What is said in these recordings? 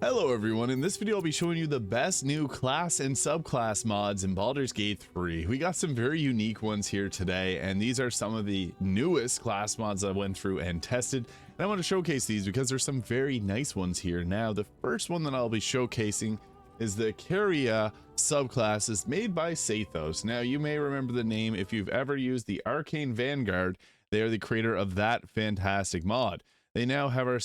Hello everyone, in this video I'll be showing you the best new class and subclass mods in Baldur's Gate 3. We got some very unique ones here today, and these are some of the newest class mods I went through and tested. And I want to showcase these because there's some very nice ones here. Now, the first one that I'll be showcasing is the Carrier subclasses made by Sathos. Now, you may remember the name if you've ever used the Arcane Vanguard. They are the creator of that fantastic mod. They now have our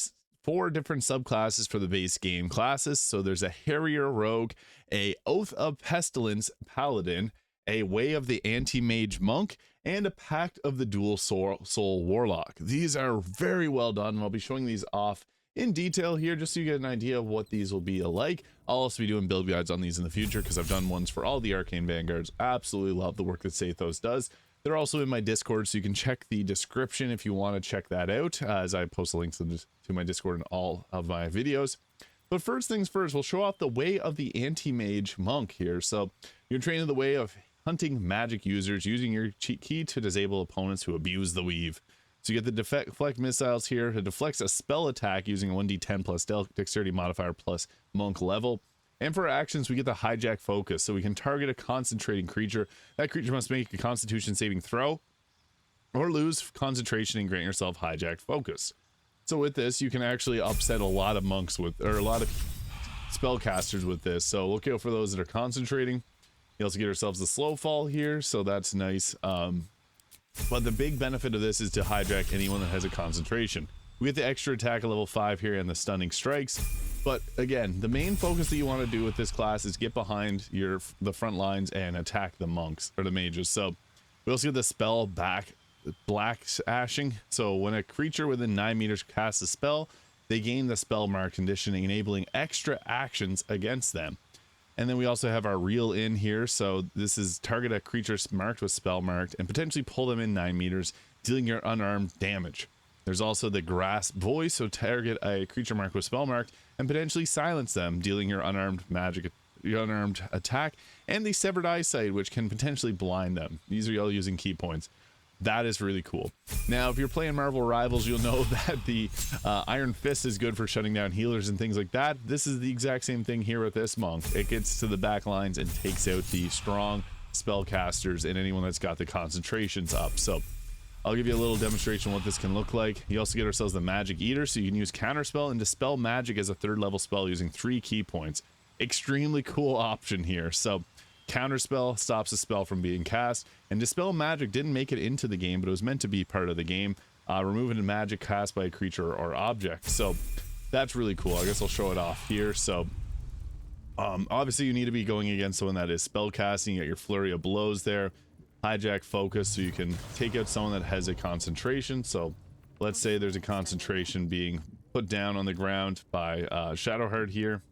4 different subclasses for the base game classes. So there's a Harrier Rogue, a Oath of Pestilence Paladin, a Way of the Anti-Mage Monk, and a Pact of the Dual Soul Warlock. These are very well done, and I'll be showing these off in detail here just so you get an idea of what these will be like. I'll also be doing build guides on these in the future because I've done ones for all the Arcane Vanguards. Absolutely love the work that Sathos does. They're also in my Discord, so you can check the description if you want to check that out, as I post links to my Discord in all of my videos. But first things first, we'll show off the Way of the Anti-Mage Monk here. So you're trained in the way of hunting magic users, using your cheat key to disable opponents who abuse the weave. So you get the deflect missiles here. It deflects a spell attack using a 1d10 plus dexterity modifier plus monk level. And for our actions, we get the hijack focus, so we can target a concentrating creature. That creature must make a constitution saving throw or lose concentration and grant yourself hijack focus. So with this, you can actually upset a lot of monks with, or a lot of spellcasters with this. So look out for those that are concentrating. You also get ourselves the slow fall here, so that's nice. But the big benefit of this is to hijack anyone that has a concentration. We get the extra attack at level 5 here and the stunning strikes. But again, the main focus that you want to do with this class is get behind the front lines and attack the monks or the mages. So we also get the spell black ashing. So when a creature within 9 meters casts a spell, they gain the spell mark conditioning, enabling extra actions against them. And then we also have our reel in here. So this is target a creature marked with spell marked and potentially pull them in 9 meters, dealing your unarmed damage. There's also the grasp voice, so target a creature marked with spell marked and potentially silence them, dealing your unarmed attack, and the severed eyesight, which can potentially blind them. These are all using key points. That is really cool. Now, if you're playing Marvel Rivals, you'll know that the Iron Fist is good for shutting down healers and things like that. This is the exact same thing here with this monk. It gets to the back lines and takes out the strong spellcasters and anyone that's got the concentrations up. So I'll give you a little demonstration of what this can look like. You also get ourselves the Magic Eater, so you can use Counterspell and Dispel Magic as a 3rd level spell using 3 key points. Extremely cool option here. So Counterspell stops a spell from being cast, and Dispel Magic didn't make it into the game, but it was meant to be part of the game, removing a magic cast by a creature or object. So that's really cool. I guess I'll show it off here. So obviously you need to be going against someone that is spell casting. You got your Flurry of Blows there. Hijack focus, so you can take out someone that has a concentration. So let's say there's a concentration being put down on the ground by Shadowheart here.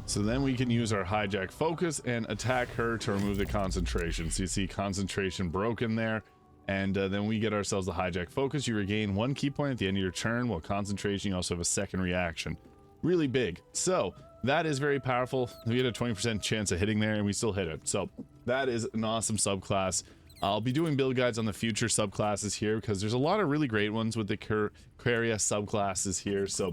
So then we can use our hijack focus and attack her to remove the concentration. So you see concentration broken there, and then we get ourselves the hijack focus. You regain 1 key point at the end of your turn, while concentration, you also have a second reaction. Really big. So that is very powerful. We had a 20% chance of hitting there, and we still hit it. So that is an awesome subclass. I'll be doing build guides on the future subclasses here because there's a lot of really great ones with the Carrier subclasses here. So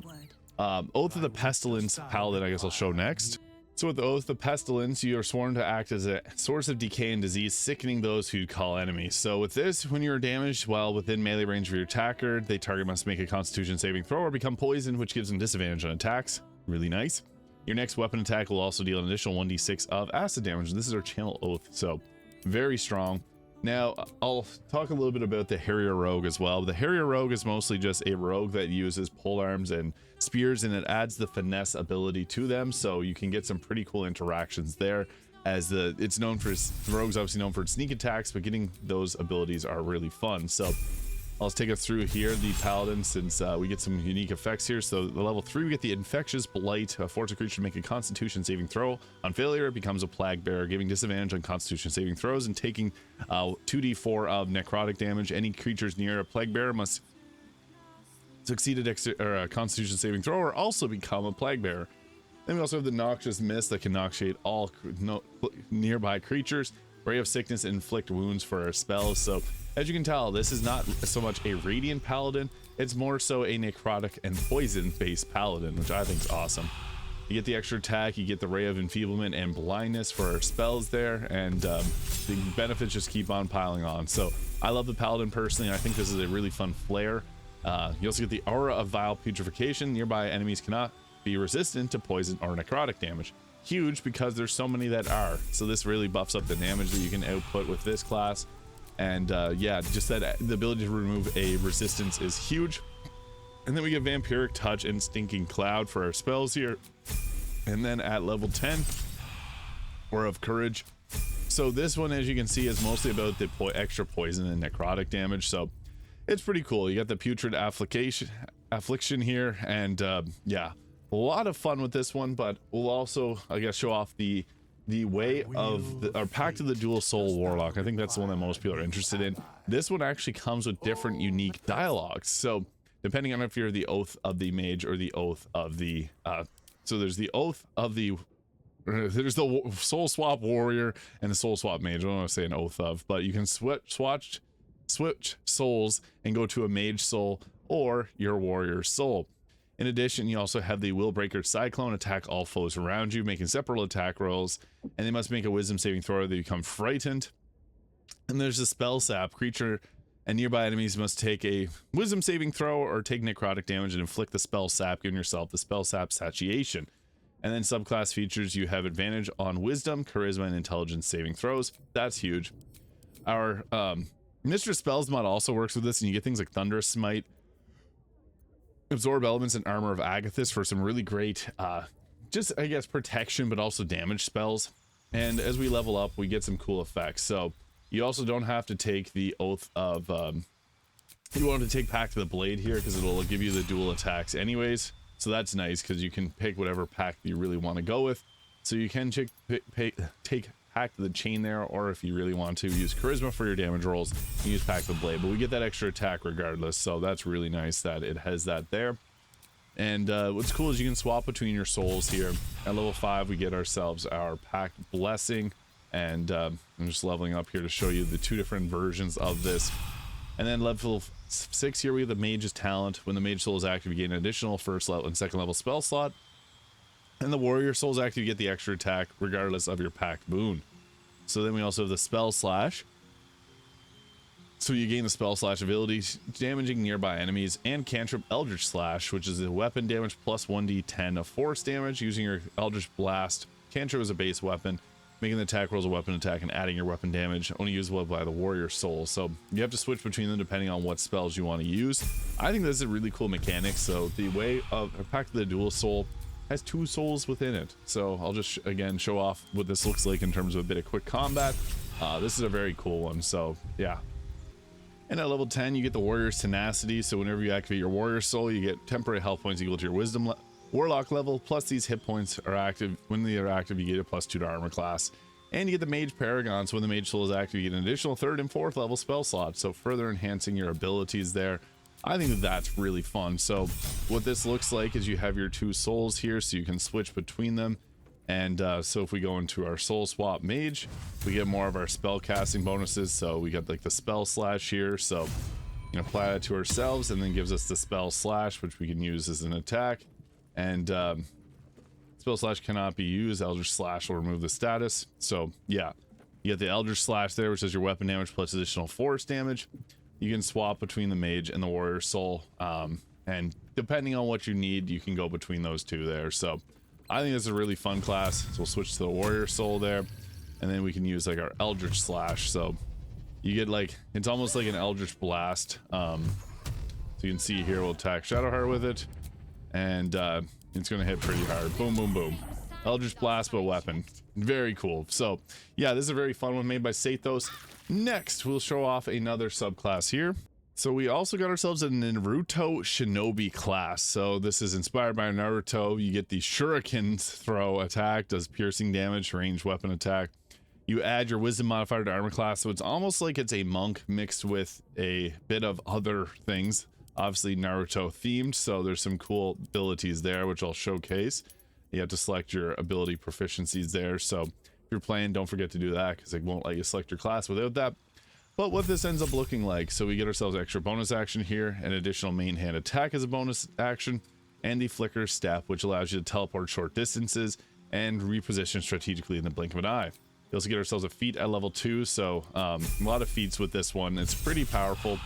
Oath of the Pestilence Paladin, I guess I'll show next. So with the Oath of Pestilence, you are sworn to act as a source of decay and disease, sickening those who call enemies. So with this, when you're damaged while within melee range of your attacker, the target must make a Constitution saving throw or become poisoned, which gives them disadvantage on attacks. Really nice. Your next weapon attack will also deal an additional 1d6 of acid damage. This is our channel Oath, so very strong. Now, I'll talk a little bit about the Harrier Rogue as well. The Harrier Rogue is mostly just a rogue that uses polearms and spears, and it adds the finesse ability to them, so you can get some pretty cool interactions there. As it's known for, the rogue's obviously known for its sneak attacks, but getting those abilities are really fun. So I'll take us through here the Paladin, since we get some unique effects here. So the level 3, we get the Infectious Blight, force a creature to make a Constitution saving throw. On failure, it becomes a Plague Bearer, giving disadvantage on Constitution saving throws and taking 2d4 of necrotic damage. Any creatures near a Plague Bearer must succeed a Constitution saving throw or also become a Plague Bearer. Then we also have the Noxious Mist that can noxiate all nearby creatures. Ray of Sickness, inflict wounds for our spells. So as you can tell, this is not so much a Radiant Paladin, it's more so a necrotic and poison based paladin, which I think is awesome. You get the extra attack, you get the ray of enfeeblement and blindness for our spells there, and the benefits just keep on piling on. So I love the paladin personally. I think this is a really fun flare. You also get the aura of vile putrefaction. Nearby enemies cannot be resistant to poison or necrotic damage. Huge because there's so many that are. So this really buffs up the damage that you can output with this class. And yeah, just that the ability to remove a resistance is huge. And then we get vampiric touch and stinking cloud for our spells here. And then at level 10, Aura of Courage. So this one, as you can see, is mostly about the extra poison and necrotic damage. So it's pretty cool. You got the putrid affliction here, and yeah, a lot of fun with this one. But we'll also, I guess, show off the way of our Pact of the Dual Soul Warlock. I think that's the one that most people are interested in. This one actually comes with different unique dialogues. So depending on if you're the Oath of the Mage or the Oath of the so there's the Oath of the there's the Soul Swap Warrior and the Soul Swap Mage. I don't want to say an Oath of, but you can switch souls and go to a Mage soul or your Warrior soul. In addition, you also have the Willbreaker Cyclone. Attack all foes around you, making separate attack rolls, and they must make a wisdom saving throw or they become frightened. And there's the Spell Sap. Creature and nearby enemies must take a wisdom saving throw or take necrotic damage and inflict the Spell Sap, giving yourself the Spell Sap Satiation. And then subclass features, you have advantage on wisdom, charisma, and intelligence saving throws. That's huge. Our Mistress Spells mod also works with this, and you get things like Thunderous Smite, Absorb Elements, and Armor of Agathis for some really great just, I guess, protection but also damage spells. And as we level up, we get some cool effects. So you also don't have to take the Oath of you want to take Pact of the Blade here because it'll give you the dual attacks anyways. So that's nice because you can pick whatever pact you really want to go with. So you can take Pact of the Chain there, or if you really want to use charisma for your damage rolls, you use Pact of the Blade, but we get that extra attack regardless. So that's really nice that it has that there. And what's cool is you can swap between your souls here. At level 5 we get ourselves our Pact Blessing, and I'm just leveling up here to show you the two different versions of this. And then level 6 here we have the Mage's Talent. When the Mage Soul is active, you gain an additional first level and second level spell slot. And the Warrior Soul is active, you get the extra attack regardless of your Pact boon. So then we also have the Spell Slash. So you gain the Spell Slash ability, damaging nearby enemies, and Cantrip Eldritch Slash, which is a weapon damage plus 1d10 of force damage using your Eldritch Blast. Cantrip is a base weapon, making the attack rolls a weapon attack and adding your weapon damage, only usable by the Warrior Soul. So you have to switch between them depending on what spells you want to use. I think this is a really cool mechanic. So the way of Pact of the Dual Soul has 2 souls within it. So I'll just again show off what this looks like in terms of a bit of quick combat. This is a very cool one. So yeah. And at level 10 you get the Warrior's Tenacity. So whenever you activate your Warrior Soul, you get temporary health points equal to your Wisdom Warlock level, plus these hit points are active. When they are active, you get a +2 to armor class. And you get the Mage Paragon. So when the Mage Soul is active, you get an additional 3rd and 4th level spell slot, so further enhancing your abilities there. I think that that's really fun. So what this looks like is you have your 2 souls here, so you can switch between them. And so if we go into our Soul Swap Mage, we get more of our spell casting bonuses. So we got like the Spell Slash here, so you can apply that to ourselves, and then gives us the Spell Slash, which we can use as an attack. And Spell Slash cannot be used. Eldritch Slash will remove the status. So yeah, you get the Eldritch Slash there, which is your weapon damage plus additional force damage. You can swap between the Mage and the Warrior Soul, and depending on what you need, you can go between those 2 there. So I think this is a really fun class. So we'll switch to the Warrior Soul there, and then we can use like our Eldritch Slash. So you get like, it's almost like an Eldritch Blast. So you can see here we'll attack Shadowheart with it, and it's gonna hit pretty hard. Boom, boom, boom. Eldritch Blast, but weapon. Very cool. So yeah, this is a very fun one made by Sathos. Next, we'll show off another subclass here. So we also got ourselves a Naruto Shinobi class. So this is inspired by Naruto. You get the Shuriken throw attack, does piercing damage, ranged weapon attack. You add your wisdom modifier to armor class, so it's almost like it's a monk mixed with a bit of other things. Obviously Naruto themed, so there's some cool abilities there, which I'll showcase. You have to select your ability proficiencies there. So if you're playing, don't forget to do that, because it won't let you select your class without that. But what this ends up looking like, so we get ourselves extra bonus action here, an additional main hand attack as a bonus action, and the flicker step, which allows you to teleport short distances and reposition strategically in the blink of an eye. We also get ourselves a feat at level 2, so a lot of feats with this one. It's pretty powerful.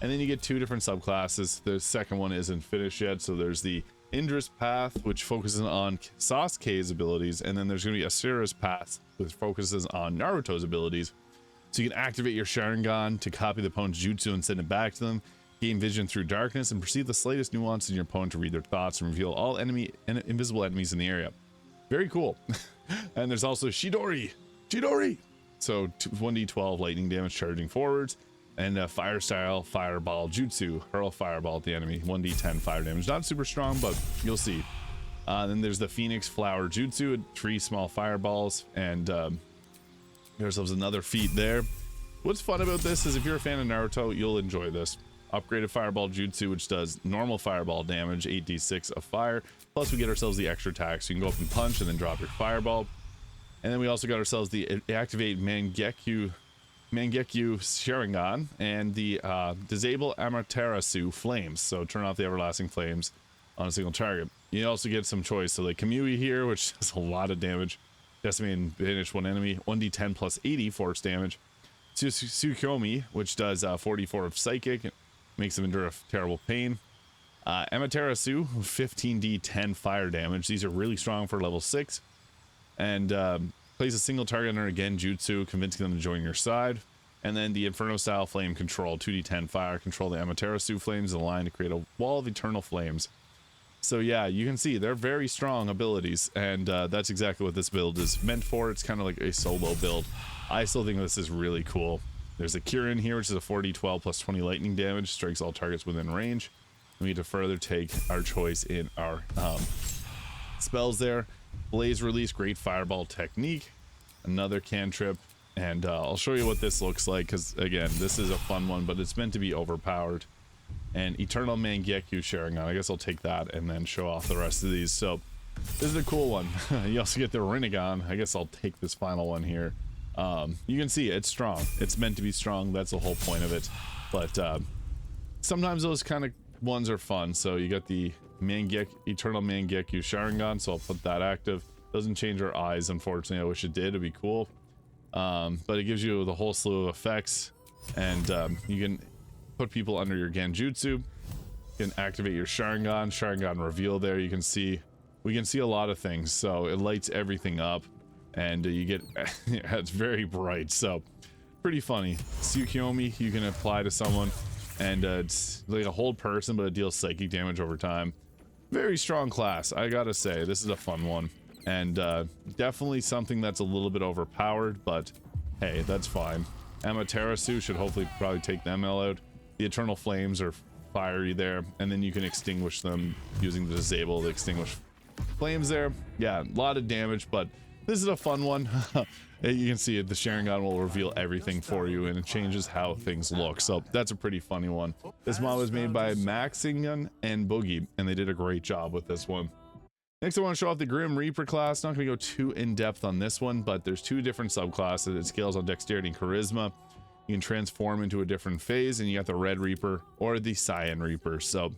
And then you get 2 different subclasses. The second one isn't finished yet, so there's the Indra's Path, which focuses on Sasuke's abilities, and then there's going to be Asura's Path, which focuses on Naruto's abilities. So you can activate your Sharingan to copy the opponent's jutsu and send it back to them, gain vision through darkness, and perceive the slightest nuance in your opponent to read their thoughts and reveal all invisible enemies in the area. Very cool. And there's also Chidori. So 1d12 lightning damage charging forwards, and a fire style fireball jutsu, hurl fireball at the enemy, 1d10 fire damage. Not super strong, but you'll see. Then there's the Phoenix Flower Jutsu, 3 small fireballs, and get ourselves another feat there. What's fun about this is if you're a fan of Naruto, you'll enjoy this. Upgraded Fireball Jutsu, which does normal fireball damage, 8d6 of fire, plus we get ourselves the extra attack, so you can go up and punch and then drop your fireball. And then we also got ourselves the activate Mangekyu Sharingan and the disable Amaterasu Flames, so turn off the everlasting flames on a single target. You also get some choice, so like Kamui here, which does a lot of damage, decimate and finish one enemy, 1d10 plus 80 force damage. Tsukuyomi, which does 44 of psychic, makes them endure a terrible pain. Amaterasu, 15d10 fire damage. These are really strong for level 6. And place a single target under a Genjutsu, convincing them to join your side. And then the Inferno style flame control, 2d10 fire, control the Amaterasu flames in a line to create a wall of eternal flames. So yeah, you can see they're very strong abilities, and that's exactly what this build is meant for. It's kind of like a solo build. I still think this is really cool. There's a Kirin here, which is a 4d12 plus 20 lightning damage, strikes all targets within range. We need to further take our choice in our spells there. Blaze Release, great fireball technique, another cantrip, and I'll show you what this looks like, because again, this is a fun one, but it's meant to be overpowered. And Eternal Mangekyu Sharingan, I guess I'll take that and then show off the rest of these. So this is a cool one. You also get the Rinnegan. I guess I'll take this final one here. You can see it's strong. It's meant to be strong. That's the whole point of it. But sometimes those kind of ones are fun. So you got the Eternal Mangekyu Sharingan, so I'll put that active. Doesn't change our eyes, unfortunately. I wish it did. It'd be cool. But it gives you the whole slew of effects, and you can put people under your Genjutsu. You can activate your Sharingan reveal there. You can see, we can see a lot of things, so it lights everything up, and you get it's very bright, so pretty funny. Tsukuyomi you can apply to someone, and it's like a hold person, but it deals psychic damage over time. Very strong class, I gotta say. This is a fun one, and definitely something that's a little bit overpowered, but hey, that's fine. Amaterasu should hopefully probably take them all out. The Eternal Flames are fiery there, and then you can extinguish them using the disable to extinguish flames there. Yeah, a lot of damage, but this is a fun one. You can see it, the Sharingan will reveal everything for you, and it changes how things look, so that's a pretty funny one. This mod was made by Maxingen and Boogie, and they did a great job with this one. Next, I want to show off the Grim Reaper class. Not going to go too in-depth on this one, but there's 2 different subclasses. It scales on dexterity and charisma. You can transform into a different phase, and you got the Red Reaper or the Cyan Reaper. So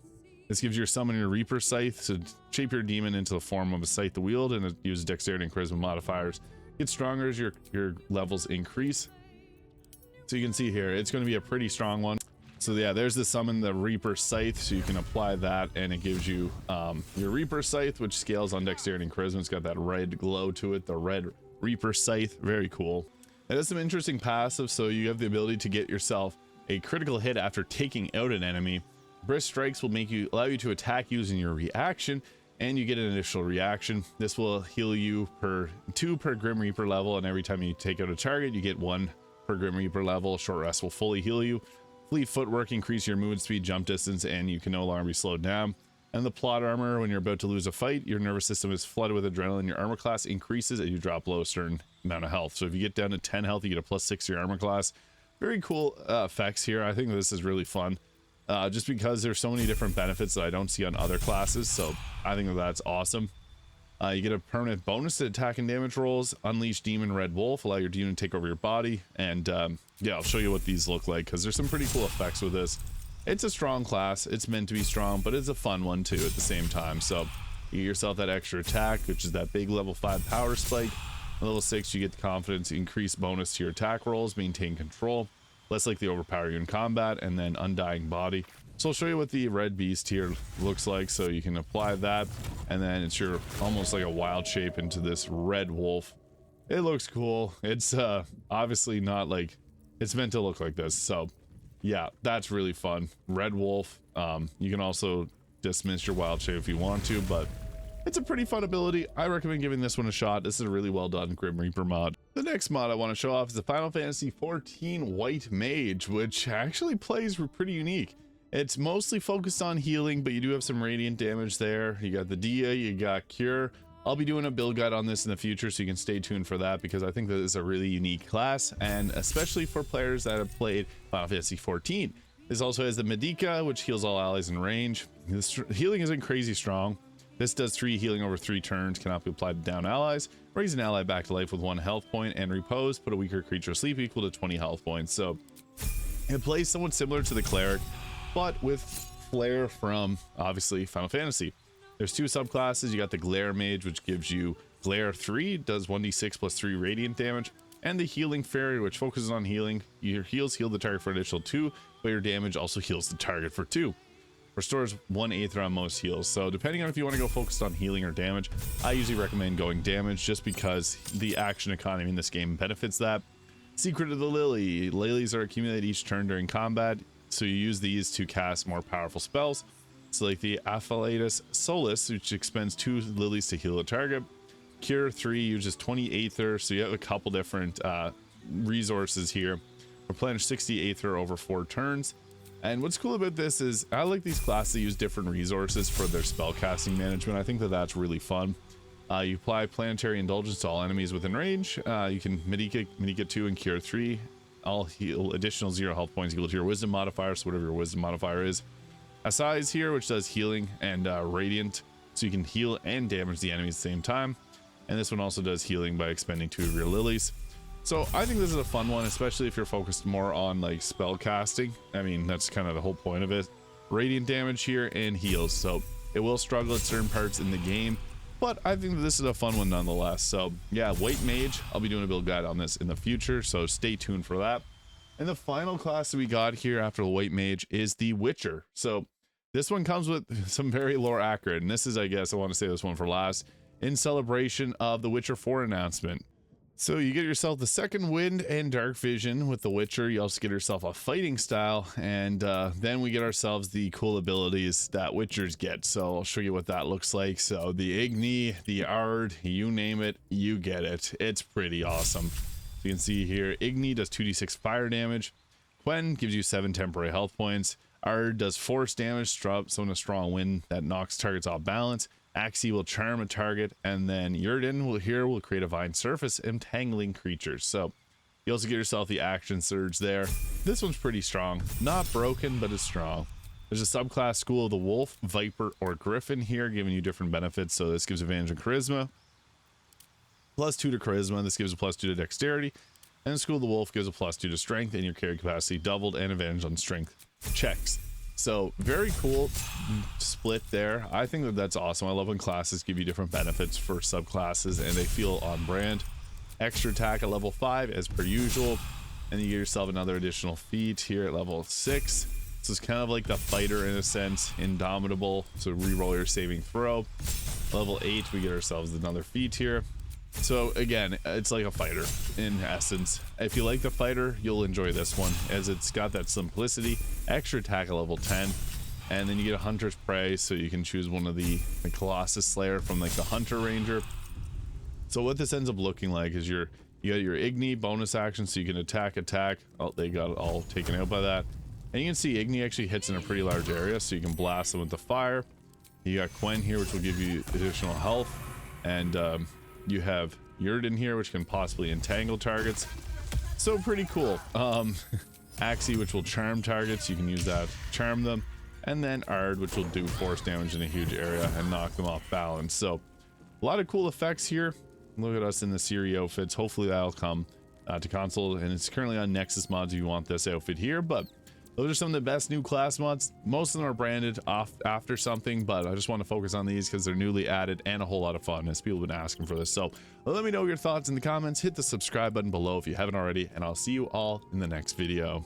this gives your summon your Reaper Scythe, so shape your demon into the form of a scythe to wield, and it uses dexterity and charisma modifiers. Get stronger as your levels increase. So you can see here, it's going to be a pretty strong one. So yeah, there's the summon the Reaper Scythe, so you can apply that, and it gives you your Reaper Scythe, which scales on dexterity and charisma. It's got that red glow to it, the Red Reaper Scythe. Very cool. It has some interesting passives, so you have the ability to get yourself a critical hit after taking out an enemy. Brisk Strikes will allow you to attack using your reaction, and you get an initial reaction. This will heal you 2 per Grim Reaper level, and every time you take out a target, you get 1 per Grim Reaper level. Short Rest will fully heal you. Fleet Footwork increase your movement speed, jump distance, and you can no longer be slowed down. And the Plot Armor, when you're about to lose a fight, your nervous system is flooded with adrenaline. Your armor class increases as you drop below a certain amount of health. So if you get down to 10 health, you get a +6 to your armor class. Very cool effects here. I think this is really fun. Just because there's so many different benefits that I don't see on other classes, so I think that's awesome. You get a permanent bonus to attack and damage rolls. Unleash Demon Red Wolf, allow your demon to take over your body, and yeah, I'll show you what these look like, because there's some pretty cool effects with this. It's a strong class. It's meant to be strong, but it's a fun one too at the same time. So you get yourself that extra attack, which is that big level 5 power spike. Level 6, you get the confidence, increase bonus to your attack rolls, maintain control, less likely to overpower you in combat, and then undying body. So I'll show you what the red beast here looks like, so you can apply that, and then it's your almost like a wild shape into this red wolf. It looks cool. It's obviously not like it's meant to look like this, so yeah, that's really fun. Red wolf. You can also dismiss your wild shape if you want to, but it's a pretty fun ability. I recommend giving this one a shot. This is a really well done Grim Reaper mod. The next mod I want to show off is the Final Fantasy XIV White Mage, which actually plays pretty unique. It's mostly focused on healing, but you do have some radiant damage there. You got the Dia, you got Cure. I'll be doing a build guide on this in the future, so you can stay tuned for that, because I think that is a really unique class, and especially for players that have played Final Fantasy XIV. This also has the Medica, which heals all allies in range. This healing isn't crazy strong. This does 3 healing over 3 turns, cannot be applied to down allies. Raise an ally back to life with 1 health point, and repose, put a weaker creature asleep equal to 20 health points. So it plays somewhat similar to the cleric, but with flair from obviously Final Fantasy. There's 2 subclasses. You got the Glare Mage, which gives you Glare 3, does 1d6 plus 3 radiant damage, and the Healing Fairy, which focuses on healing. Your heals heal the target for an additional 2, but your damage also heals the target for 2. Restores 1/8 on most heals. So depending on if you want to go focused on healing or damage, I usually recommend going damage, just because the action economy in this game benefits that. Secret of the Lily. Lilies are accumulated each turn during combat, so you use these to cast more powerful spells. So like the Afflatus Solus, which expends 2 lilies to heal a target. Cure 3 uses 20 Aether, so you have a couple different resources here. Replenish 60 Aether over 4 turns. And what's cool about this is I like these classes that use different resources for their spellcasting management. I think that that's really fun. You apply Planetary Indulgence to all enemies within range. You can Medica 2 and Cure 3. All heal additional 0 health points equal to your Wisdom modifier, so whatever your Wisdom modifier is. Asai's here, which does healing and radiant, so you can heal and damage the enemy at the same time. And this one also does healing by expending 2 of your lilies. So I think this is a fun one, especially if you're focused more on like spell casting. I mean, that's kind of the whole point of it. Radiant damage here and heals, so it will struggle at certain parts in the game, but I think that this is a fun one nonetheless. So yeah, White Mage, I'll be doing a build guide on this in the future, so stay tuned for that. And the final class that we got here after the White Mage is the Witcher. So this one comes with some very lore accurate, and this is, I guess I want to say this one for last, in celebration of the Witcher 4 announcement. So you get yourself the Second Wind and Dark Vision with the Witcher. You also get yourself a fighting style, and then we get ourselves the cool abilities that Witchers get. So I'll show you what that looks like. So the Igni, the Ard, you name it, you get it. It's pretty awesome. You can see here, Igni does 2d6 fire damage. Quen gives you 7 temporary health points. Ard does force damage, so in a strong wind that knocks targets off balance. Axii will charm a target, and then Yrden will create a vine surface, entangling creatures. So you also get yourself the action surge there. This one's pretty strong, not broken, but it's strong. There's a subclass School of the Wolf, Viper, or Griffin here, giving you different benefits. So this gives advantage on charisma, +2 to charisma. This gives a +2 to dexterity, and School of the Wolf gives a +2 to strength, and your carry capacity doubled, and advantage on strength checks. So very cool split there. I think that that's awesome. I love when classes give you different benefits for subclasses and they feel on brand. Extra attack at level 5 as per usual, and you get yourself another additional feat here at level 6. So it's kind of like the fighter in a sense, Indomitable. So reroll your saving throw. Level 8, we get ourselves another feat here. So again, it's like a fighter in essence. If you like the fighter, you'll enjoy this one, as it's got that simplicity. Extra attack at level 10, and then you get a Hunter's Prey, so you can choose one of the Colossus Slayer from like the Hunter Ranger. So what this ends up looking like is you got your Igni bonus action, so you can attack. Oh, they got it all taken out by that. And you can see Igni actually hits in a pretty large area, so you can blast them with the fire. You got Quen here, which will give you additional health, and you have Yrden here, which can possibly entangle targets. So pretty cool. Axii, which will charm targets. You can use that to charm them. And then Ard, which will do force damage in a huge area and knock them off balance. So a lot of cool effects here. Look at us in the Siri outfits. Hopefully that'll come to console. And it's currently on Nexus mods if you want this outfit here. But Those are some of the best new class mods. Most of them are branded off after something, but I just want to focus on these because they're newly added and a whole lot of fun, as people have been asking for this. So let me know your thoughts in the comments. Hit the subscribe button below if you haven't already, and I'll see you all in the next video.